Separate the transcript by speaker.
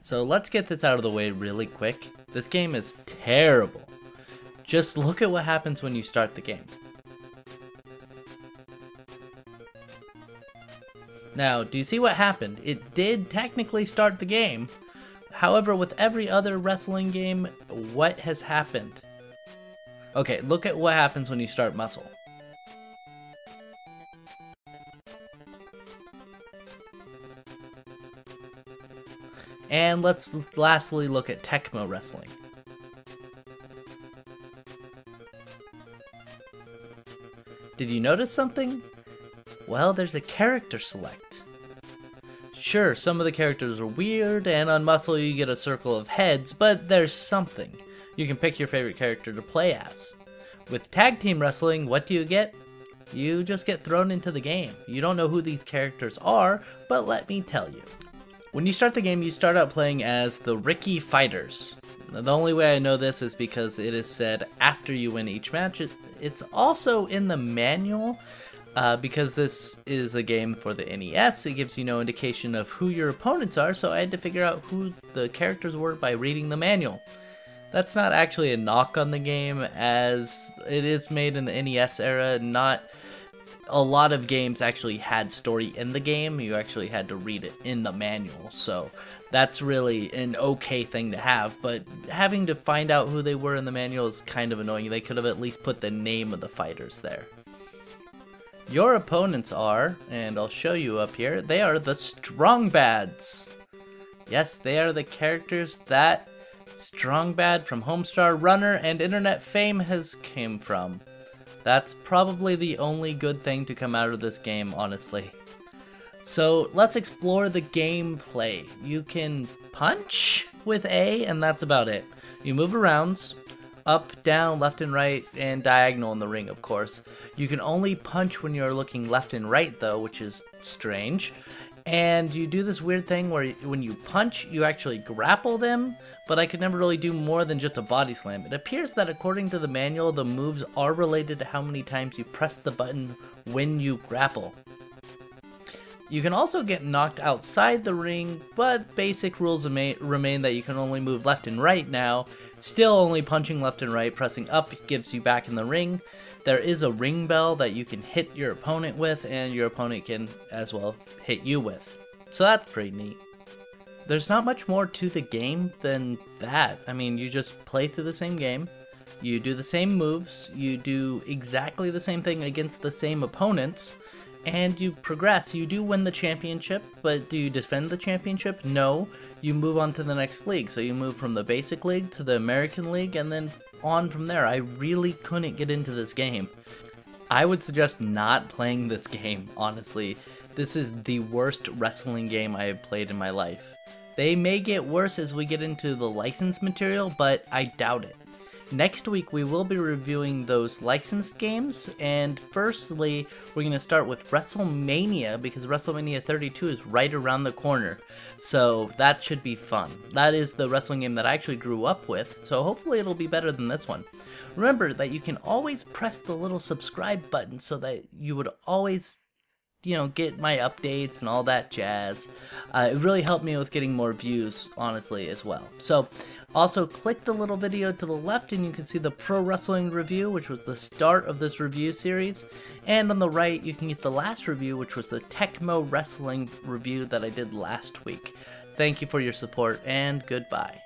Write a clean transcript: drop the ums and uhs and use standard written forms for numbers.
Speaker 1: So let's get this out of the way really quick. This game is terrible. Just look at what happens when you start the game. Now, do you see what happened? It did technically start the game. However, with every other wrestling game, what has happened? Okay, look at what happens when you start Muscle. And let's lastly look at Tecmo Wrestling. Did you notice something? Well, there's a character select. Sure, some of the characters are weird, and on Muscle you get a circle of heads, but there's something. You can pick your favorite character to play as. With Tag Team Wrestling, what do you get? You just get thrown into the game. You don't know who these characters are, but let me tell you. When you start the game, you start out playing as the Ricky Fighters. Now, the only way I know this is because it is said after you win each match. It's also in the manual. Because this is a game for the NES, it gives you no indication of who your opponents are, so I had to figure out who the characters were by reading the manual. That's not actually a knock on the game, as it is made in the NES era. Not a lot of games actually had story in the game. You actually had to read it in the manual, so that's really an okay thing to have, but having to find out who they were in the manual is kind of annoying. They could have at least put the name of the fighters there. Your opponents are, and I'll show you up here, they are the Strong Bads. Yes, they are the characters that Strong Bad from Homestar Runner and internet fame has came from. That's probably the only good thing to come out of this game, honestly. So let's explore the gameplay. You can punch with A, and that's about it. You move around. Up, down, left and right, and diagonal in the ring, of course. You can only punch when you're looking left and right, though, which is strange. And you do this weird thing where when you punch, you actually grapple them, but I could never really do more than just a body slam. It appears that according to the manual, the moves are related to how many times you press the button when you grapple. You can also get knocked outside the ring, but basic rules remain that you can only move left and right now. Still only punching left and right, pressing up gives you back in the ring. There is a ring bell that you can hit your opponent with, and your opponent can as well hit you with. So that's pretty neat. There's not much more to the game than that. I mean, you just play through the same game, you do the same moves, you do exactly the same thing against the same opponents, and you progress. You do win the championship, but do you defend the championship? No. You move on to the next league. So you move from the basic league to the American League, and then on from there. I really couldn't get into this game. I would suggest not playing this game, honestly. This is the worst wrestling game I have played in my life. They may get worse as we get into the licensed material, but I doubt it. Next week, we will be reviewing those licensed games, and firstly, we're going to start with WrestleMania, because WrestleMania 32 is right around the corner, so that should be fun. That is the wrestling game that I actually grew up with, so hopefully it'll be better than this one. Remember that you can always press the little subscribe button so that you would always, get my updates and all that jazz. It really helped me with getting more views, honestly, as well. So, also click the little video to the left and you can see the Pro Wrestling review, which was the start of this review series. And on the right, you can get the last review, which was the Tecmo Wrestling review that I did last week. Thank you for your support, and goodbye.